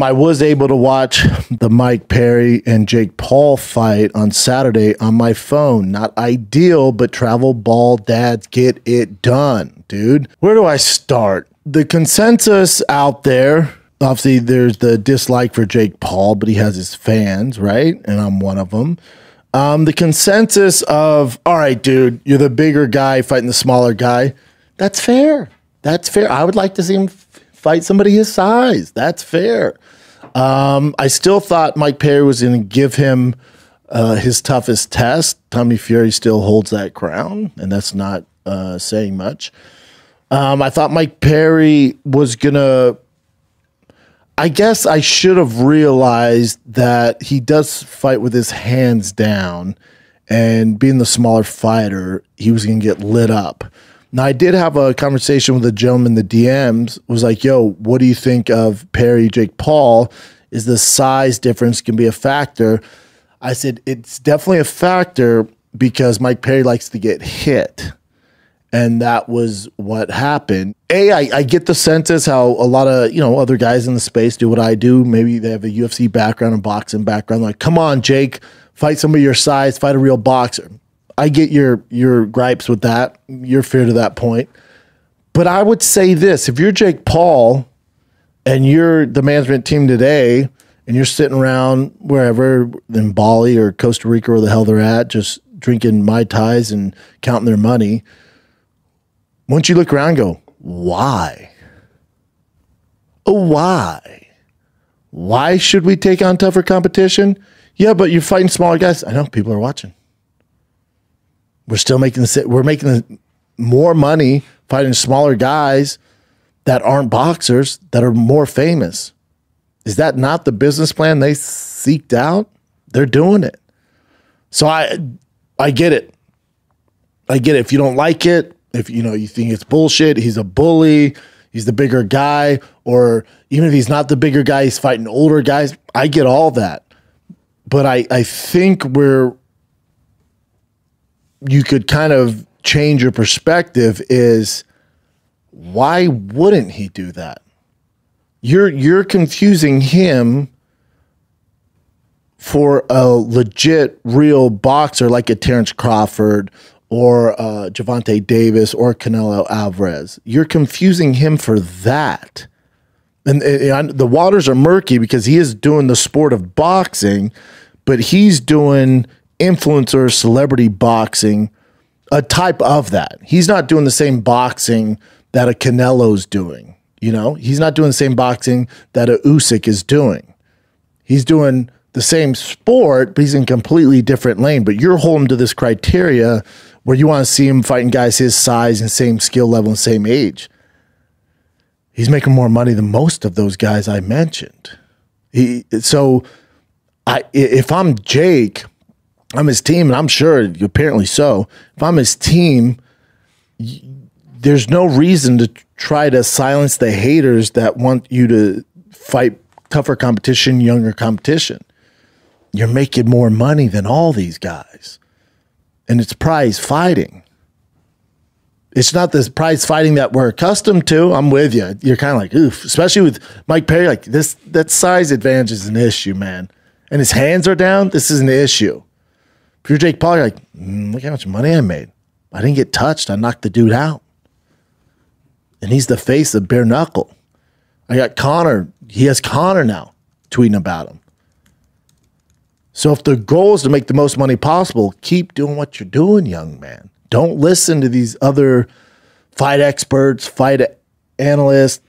I was able to watch the Mike Perry and Jake Paul fight on Saturday on my phone. Not ideal, but travel ball dads get it done, dude. Where do I start? The consensus out there, obviously there's the dislike for Jake Paul, but he has his fans, right? And I'm one of them. The consensus of, all right, dude, you're the bigger guy fighting the smaller guy. That's fair. That's fair. I would like to see him fight somebody his size. That's fair. I still thought Mike Perry was going to give him his toughest test. Tommy Fury still holds that crown, and that's not saying much. I thought Mike Perry was going to, I guess I should have realized that he does fight with his hands down, and being the smaller fighter, he was going to get lit up. Now, I did have a conversation with a gentleman in the DMs, was like, yo, what do you think of Perry, Jake Paul? Is the size difference can be a factor? I said, it's definitely a factor because Mike Perry likes to get hit. And that was what happened. I get the sense as how a lot of, other guys in the space do what I do. Maybe they have a UFC background and boxing background. Like, come on, Jake, fight somebody your size, fight a real boxer. I get your gripes with that. You're fair to that point. But I would say this, if you're Jake Paul and you're the management team today and you're sitting around wherever in Bali or Costa Rica or the hell they're at, just drinking Mai Tais and counting their money, once you look around and go, why? Why? Why should we take on tougher competition? Yeah, but you're fighting smaller guys. I know, people are watching. We're still making more money fighting smaller guys that aren't boxers that are more famous. Is that not the business plan they seeked out? They're doing it. So I get it. I get it. If you don't like it, if you think it's bullshit, he's a bully, he's the bigger guy, or even if he's not the bigger guy, he's fighting older guys. I get all that. But I think you could kind of change your perspective is, why wouldn't he do that? You're confusing him for a legit real boxer like a Terrence Crawford or Gervonta Davis or Canelo Alvarez. You're confusing him for that. And the waters are murky because he is doing the sport of boxing, but he's doing influencer celebrity boxing, a type of that. He's not doing the same boxing that a Canelo's doing. He's not doing the same boxing that a Usyk is doing. He's doing the same sport, but he's in a completely different lane. But you're holding to this criteria where you want to see him fighting guys his size and same skill level and same age. He's making more money than most of those guys I mentioned. If I'm Jake, I'm his team, and I'm sure apparently so. If I'm his team, there's no reason to try to silence the haters that want you to fight tougher competition, younger competition. You're making more money than all these guys. And it's prize fighting. It's not this prize fighting that we're accustomed to. I'm with you. You're kind of like, oof, especially with Mike Perry, like that size advantage is an issue, man. And his hands are down. This is an issue. If you're Jake Paul, you're like, look how much money I made. I didn't get touched. I knocked the dude out. And he's the face of bare knuckle. I got Connor. He has Connor now tweeting about him. So if the goal is to make the most money possible, keep doing what you're doing, young man. Don't listen to these other fight experts, fight analysts,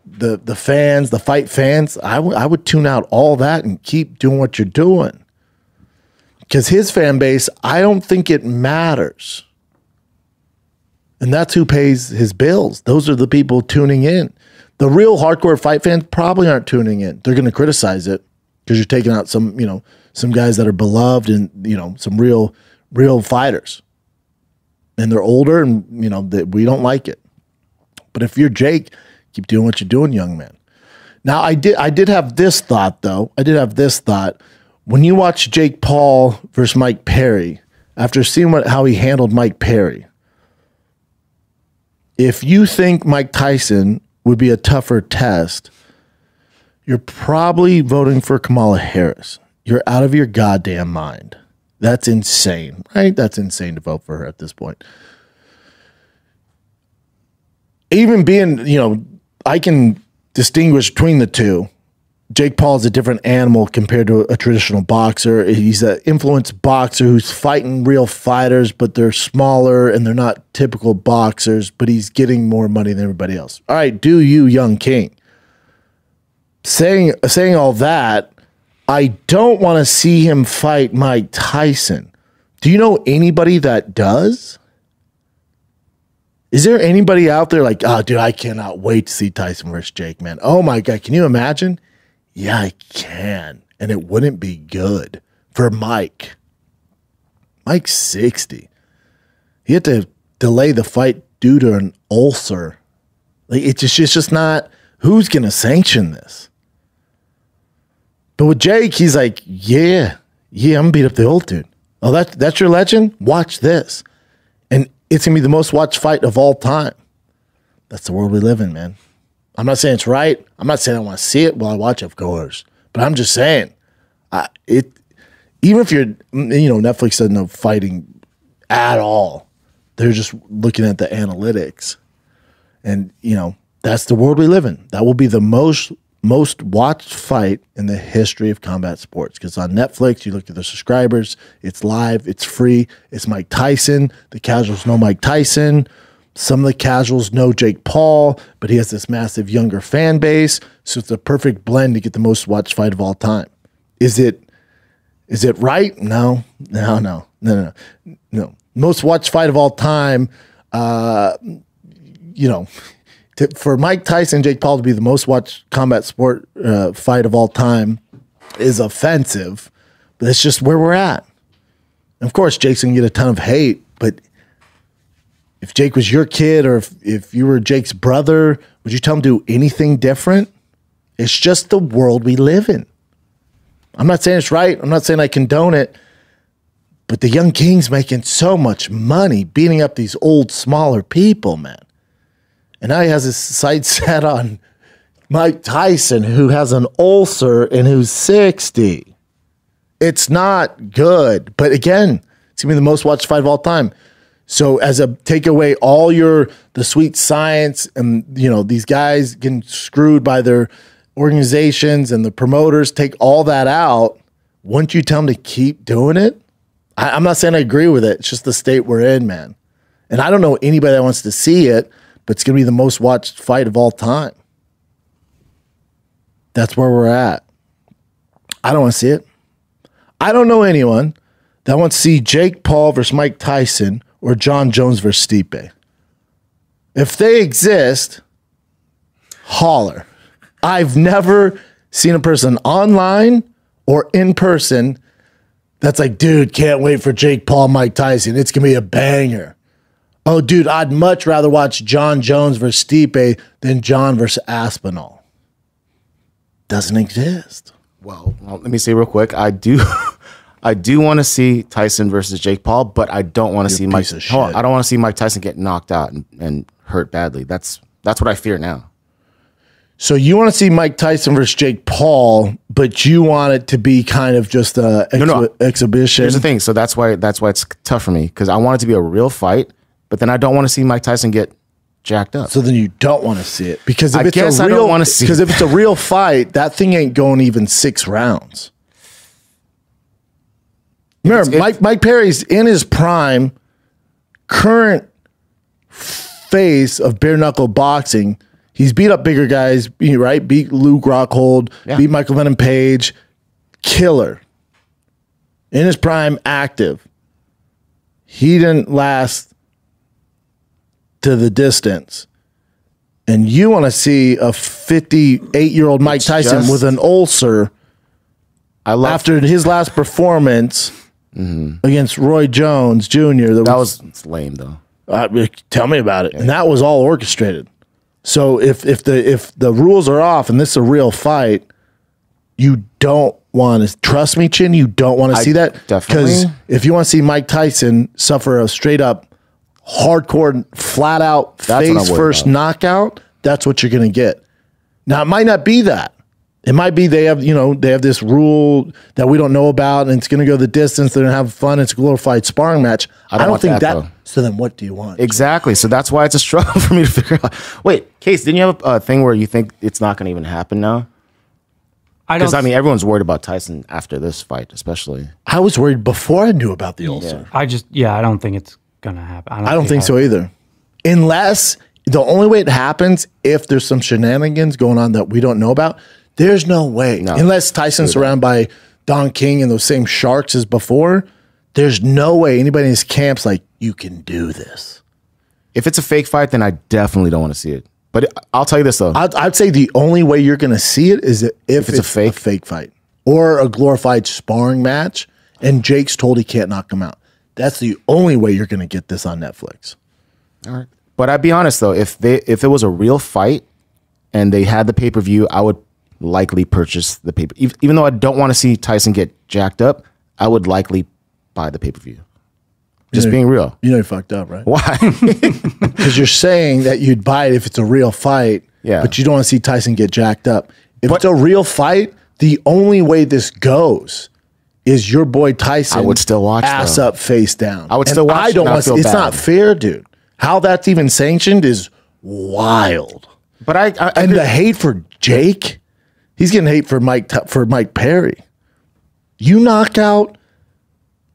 the fans, the fight fans. I would tune out all that and keep doing what you're doing. Because his fan base, I don't think it matters. And that's who pays his bills. Those are the people tuning in. The real hardcore fight fans probably aren't tuning in. They're going to criticize it because you're taking out some guys that are beloved and, some real fighters. And they're older and, we don't like it. But if you're Jake, keep doing what you're doing, young man. Now, I did have this thought, though. When you watch Jake Paul versus Mike Perry, after seeing how he handled Mike Perry, if you think Mike Tyson would be a tougher test, you're probably voting for Kamala Harris. You're out of your goddamn mind. That's insane, right? That's insane to vote for her at this point. Even being, I can distinguish between the two. Jake Paul is a different animal compared to a traditional boxer. He's an influenced boxer who's fighting real fighters, but they're smaller and they're not typical boxers, but he's getting more money than everybody else. All right, do you, young king. Saying all that, I don't want to see him fight Mike Tyson. Do you know anybody that does? Is there anybody out there like, oh, dude, I cannot wait to see Tyson versus Jake, man. Oh, my God. Can you imagine? Yeah, I can. And it wouldn't be good for Mike. Mike's 60. He had to delay the fight due to an ulcer. Like, it's just not, who's going to sanction this? But with Jake, he's like, yeah, I'm going to beat up the old dude. Oh, that's your legend? Watch this. And it's going to be the most watched fight of all time. That's the world we live in, man. I'm not saying it's right. I'm not saying I want to see it while I watch it, of course. But I'm just saying, even if you're, Netflix doesn't know fighting at all. They're just looking at the analytics. And, that's the world we live in. That will be the most watched fight in the history of combat sports. Because on Netflix, you look at the subscribers, it's live, it's free, it's Mike Tyson. The casuals know Mike Tyson. Some of the casuals know Jake Paul, but he has this massive younger fan base. So it's a perfect blend to get the most watched fight of all time. Is it right? No. Most watched fight of all time, for Mike Tyson, Jake Paul to be the most watched combat sport fight of all time is offensive, but it's just where we're at. And of course, Jake's going to get a ton of hate, but if Jake was your kid or if you were Jake's brother, would you tell him to do anything different? It's just the world we live in. I'm not saying it's right. I'm not saying I condone it, but the young king's making so much money beating up these old, smaller people, man. And now he has his sights set on Mike Tyson, who has an ulcer and who's 60. It's not good. But again, it's going to be the most watched fight of all time. So as a take away all the sweet science and, these guys getting screwed by their organizations and the promoters, take all that out. Wouldn't you tell them to keep doing it? I'm not saying I agree with it. It's just the state we're in, man. And I don't know anybody that wants to see it, but it's going to be the most watched fight of all time. That's where we're at. I don't want to see it. I don't know anyone that wants to see Jake Paul versus Mike Tyson or John Jones versus Stipe. If they exist, holler. I've never seen a person online or in person that's like, dude, can't wait for Jake Paul, Mike Tyson. It's going to be a banger. Oh, dude, I'd much rather watch John Jones versus Stipe than John versus Aspinall. Doesn't exist. Well, let me say real quick. I do want to see Tyson versus Jake Paul, but I don't want to see Mike. I don't want to see Mike Tyson get knocked out and hurt badly. That's what I fear now. So you want to see Mike Tyson versus Jake Paul, but you want it to be kind of just a exhibition. Here's the thing. So that's why it's tough for me, because I want it to be a real fight, but then I don't want to see Mike Tyson get jacked up. So then you don't want to see it, because if I don't want to see. Because if it's a real fight, that thing ain't going even 6 rounds. Remember, Mike Perry's in his prime, current phase of bare knuckle boxing. He's beat up bigger guys, right? Beat Luke Rockhold, beat Michael Venom Page, killer. In his prime, active. He didn't last to the distance. And you want to see a 58-year-old Mike Tyson with an ulcer after his last performance against Roy Jones Jr. That was lame, though. Tell me about it. And that was all orchestrated. So if the rules are off and this is a real fight, you don't want to, trust me, Chin, you don't want to see that. Definitely. Because if you want to see Mike Tyson suffer a straight up, hardcore, flat out, face first knockout, that's what you're going to get. Now, it might not be that. It might be they have this rule that we don't know about, and it's going to go the distance. They're going to have fun. It's a glorified sparring match. I don't think that. So then, what do you want? Exactly. So that's why it's a struggle for me to figure out. Wait, Case, didn't you have a thing where you think it's not going to even happen now? Because I mean, everyone's worried about Tyson after this fight, especially. I was worried before I knew about the ulcer. I don't think it's going to happen. I don't think so either, unless the only way it happens if there's some shenanigans going on that we don't know about. There's no way. No. Unless Tyson's surrounded by Don King and those same sharks as before, there's no way anybody in his camp's like, you can do this. If it's a fake fight, then I definitely don't want to see it. But I'll tell you this, though. I'd say the only way you're going to see it is if it's a fake fight or a glorified sparring match and Jake's told he can't knock him out. That's the only way you're going to get this on Netflix. All right. But I'd be honest, though. If it was a real fight and they had the pay-per-view, I would likely purchase the pay-per. Even though I don't want to see Tyson get jacked up, I would likely buy the pay-per-view. Just being real. You fucked up, right? Why? Because you're saying that you'd buy it if it's a real fight, but you don't want to see Tyson get jacked up. If it's a real fight, the only way this goes is your boy Tyson. I would still watch ass up, face down. I would still watch. I don't want to. It's not fair, dude. How that's even sanctioned is wild. But and the hate for Jake. He's getting hate for Mike Perry. You knock out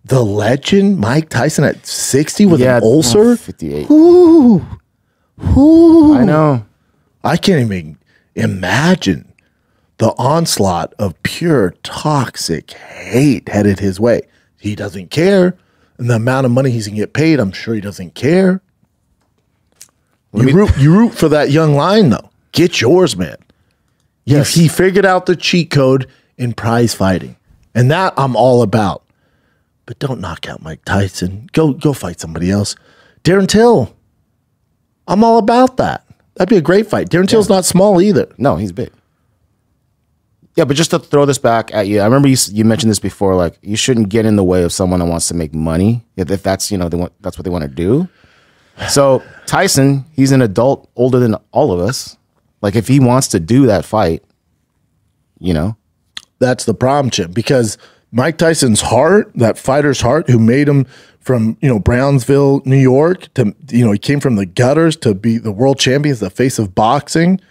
the legend Mike Tyson at 60 with an ulcer? 58. Ooh. I know. I can't even imagine the onslaught of pure toxic hate headed his way. He doesn't care. And the amount of money he's going to get paid, I'm sure he doesn't care. You root for that young lion, though. Get yours, man. Yes, he figured out the cheat code in prize fighting, and that I'm all about. But don't knock out Mike Tyson. Go fight somebody else. Darren Till. I'm all about that. That'd be a great fight. Darren Till's not small either. No, he's big. Yeah, but just to throw this back at you, I remember you mentioned this before. Like, you shouldn't get in the way of someone that wants to make money if that's that's what they want to do. So Tyson, he's an adult older than all of us. Like, if he wants to do that fight, That's the problem, Chip, because Mike Tyson's heart, that fighter's heart, who made him from, Brownsville, New York, to, he came from the gutters to be the world champion, the face of boxing.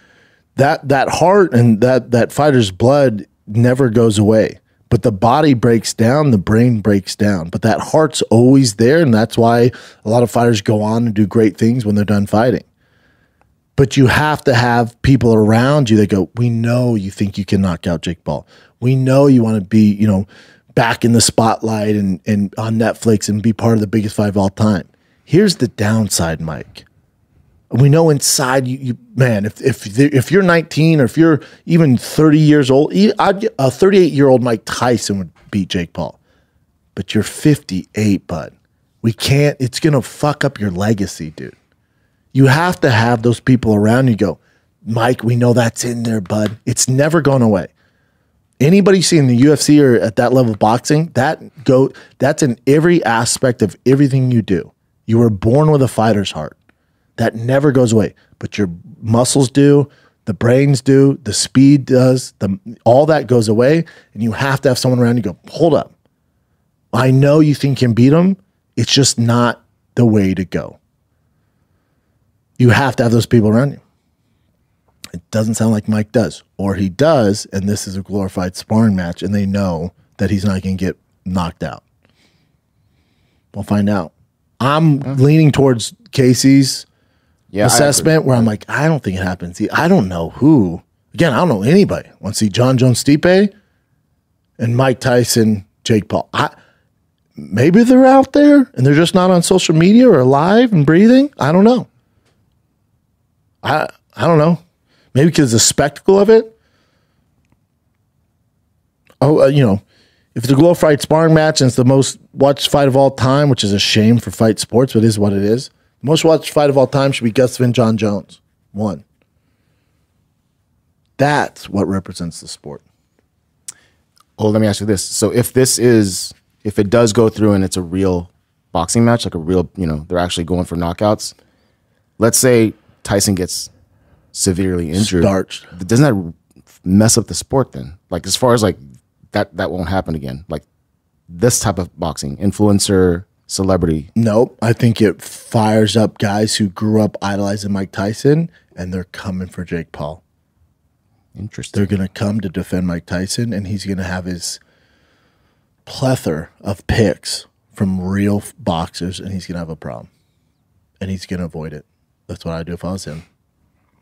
That heart and that fighter's blood never goes away. But the body breaks down, the brain breaks down. But that heart's always there, and that's why a lot of fighters go on and do great things when they're done fighting. But you have to have people around you that go, we know you think you can knock out Jake Paul. We know you want to be, back in the spotlight and on Netflix and be part of the biggest fight of all time. Here's the downside, Mike. We know inside you man, if you're 19 or if you're even 30 years old, a 38-year-old Mike Tyson would beat Jake Paul. But you're 58, bud. It's going to fuck up your legacy, dude. You have to have those people around you go, Mike, we know that's in there, bud. It's never going away. Anybody you see in the UFC or at that level of boxing, that's in every aspect of everything you do. You were born with a fighter's heart. That never goes away. But your muscles do, the brains do, the speed does, all that goes away. And you have to have someone around you go, hold up. I know you think you can beat him. It's just not the way to go. You have to have those people around you. It doesn't sound like Mike does. Or he does, and this is a glorified sparring match, and they know that he's not going to get knocked out. We'll find out. I'm leaning towards Casey's assessment, where I'm like, I don't think it happens. I don't know who. Again, I don't know anybody. Want to see John Jones Stipe and Mike Tyson, Jake Paul. Maybe they're out there, and they're just not on social media or alive and breathing. I don't know. I don't know. Maybe because the spectacle of it. If it's a glorified sparring match and it's the most watched fight of all time, which is a shame for fight sports, but it is what it is. The most watched fight of all time should be Gus Van John Jones. 1. That's what represents the sport. Oh, let me ask you this. So if it does go through and it's a real boxing match, like a real, they're actually going for knockouts. Let's say Tyson gets severely injured. Starched. Doesn't that mess up the sport then? Like as far as like that won't happen again. Like this type of boxing, influencer, celebrity. Nope. I think it fires up guys who grew up idolizing Mike Tyson, and they're coming for Jake Paul. Interesting. They're going to come to defend Mike Tyson, and he's going to have his plethora of picks from real boxers, and he's going to have a problem. And he's going to avoid it. That's what I'd do if I was him.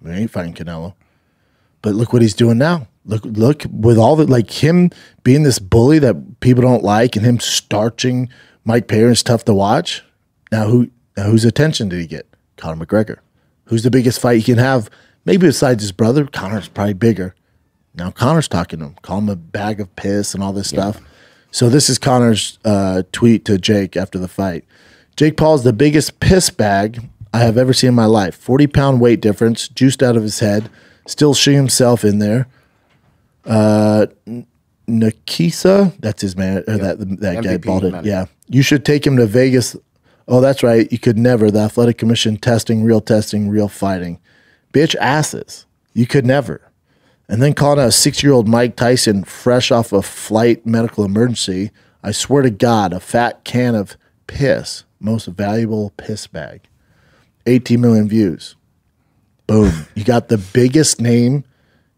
We ain't fighting Canelo. But look what he's doing now. Look with all the, like him being this bully that people don't like and him starching Mike Perry is tough to watch. Now whose attention did he get? Conor McGregor. Who's the biggest fight he can have? Maybe besides his brother, Conor's probably bigger. Now Conor's talking to him, call him a bag of piss and all this stuff. So this is Conor's tweet to Jake after the fight. Jake Paul's the biggest piss bag I have ever seen in my life. 40-pound weight difference, juiced out of his head, still shooting himself in there. Nikisa, that's his man, or that guy balded. Yeah. You should take him to Vegas. Oh, that's right. You could never. The athletic commission testing, real fighting. Bitch asses. You could never. And then calling out a 6-year-old Mike Tyson fresh off a flight medical emergency. I swear to God, a fat can of piss. Most valuable piss bag. 18 million views. Boom. You got the biggest name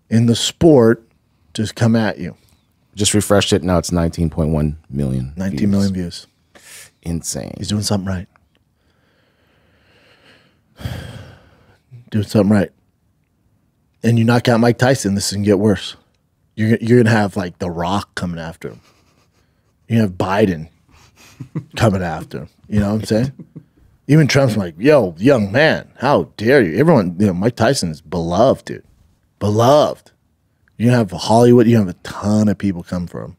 in the sport just come at you. Just refreshed it. Now it's 19.1 million. 19 million views. Insane. He's doing something right. Doing something right. And you knock out Mike Tyson, this is going to get worse. You're going to have like The Rock coming after him. You're going to have Biden coming after him. You know what I'm saying? Even Trump's like, yo, young man, how dare you? Everyone, Mike Tyson is beloved, dude. Beloved. You have Hollywood, you have a ton of people come for him.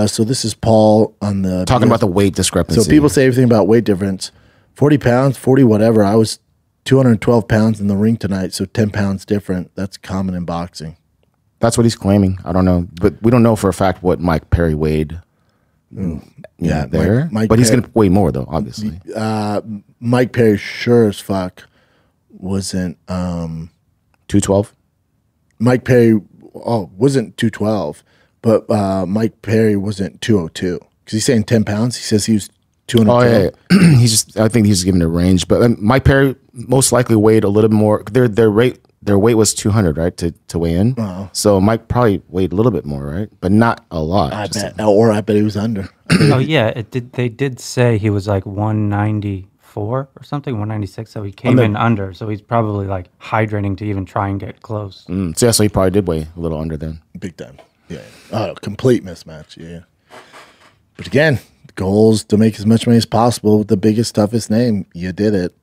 So this is Paul on the... Talking about the weight discrepancy. So people say everything about weight difference. 40 pounds, 40 whatever. I was 212 pounds in the ring tonight, so 10 pounds different. That's common in boxing. That's what he's claiming. I don't know. But we don't know for a fact what Mike Perry weighed. Yeah, there. But he's going to weigh more, though, obviously. Mike Perry sure as fuck wasn't... 212? Mike Perry wasn't 212, but Mike Perry wasn't 202. Because he's saying 10 pounds. He says he was 212. Oh, yeah. I think he's giving a range. But Mike Perry most likely weighed a little bit more. Their weight was 200, right, to weigh in. So Mike probably weighed a little bit more, right? But not a lot. I bet he was under. Oh, yeah. They did say he was like 194 or something, 196. So he came in under. So he's probably like hydrating to even try and get close. So he probably did weigh a little under then. Big time. Yeah. Oh, complete mismatch. Yeah. But again, the goal is to make as much money as possible with the biggest, toughest name. You did it.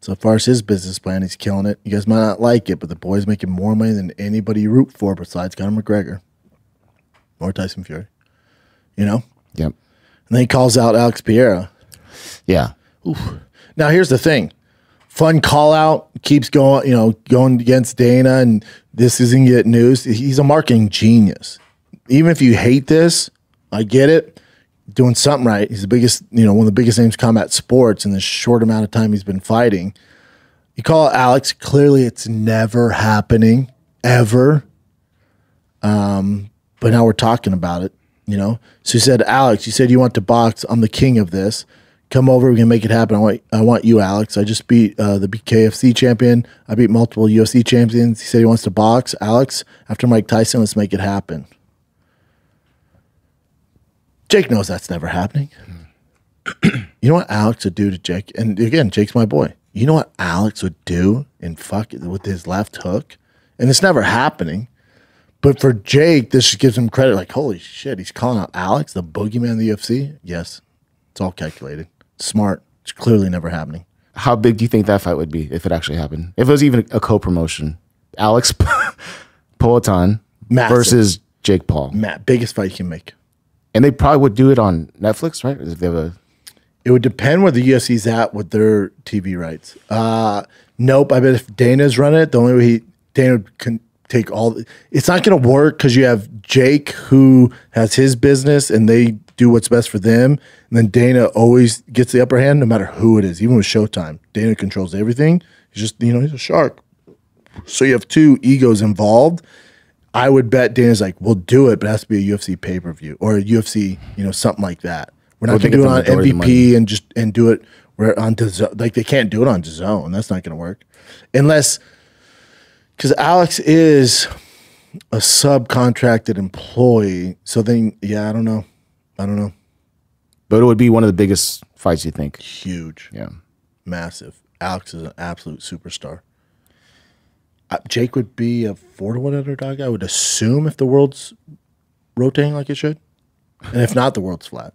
So far as his business plan, he's killing it. You guys might not like it, but the boy's making more money than anybody you root for besides Conor McGregor or Tyson Fury. You know? Yep. And then he calls out Alex Pereira. Yeah. Oof. Now, here's the thing. Fun call out, keeps going, going against Dana, and this isn't getting news. He's a marketing genius. Even if you hate this, I get it. Doing something right. He's the biggest, one of the biggest names in combat sports in the short amount of time he's been fighting. You call it Alex. Clearly, it's never happening, ever. But now we're talking about it, So he said, Alex, you said you want to box. I'm the king of this. Come over. We can make it happen. I want you, Alex. I just beat the KFC champion. I beat multiple UFC champions. He said he wants to box. Alex, after Mike Tyson, let's make it happen. Jake knows that's never happening. You know what Alex would do to Jake? And again, Jake's my boy. You know what Alex would do with his left hook? And it's never happening. But for Jake, this just gives him credit. Like, holy shit, he's calling out Alex, the boogeyman of the UFC? Yes, it's all calculated. Smart. It's clearly never happening. How big do you think that fight would be if it actually happened? If it was even a co-promotion. Alex Poatan versus Jake Paul. Biggest fight you can make. And they probably would do it on Netflix, right? If they have It would depend where the UFC's at with their TV rights. Nope. I bet if Dana's running it, the only way Dana can take all... It's not going to work because you have Jake who has his business and they do what's best for them. And then Dana always gets the upper hand no matter who it is. Even with Showtime, Dana controls everything. He's just, he's a shark. So you have two egos involved. I would bet Dana's like, we'll do it, but it has to be a UFC pay-per-view or a UFC, something like that. We're not going to do it on MVP and do it where on DAZN. Like they can't do it on DAZN. That's not going to work. Unless, because Alex is a subcontracted employee. So then, I don't know. But it would be one of the biggest fights, you think? Huge. Yeah. Massive. Alex is an absolute superstar. Jake would be a 4-1 underdog, I would assume, if the world's rotating like it should. And if not, the world's flat.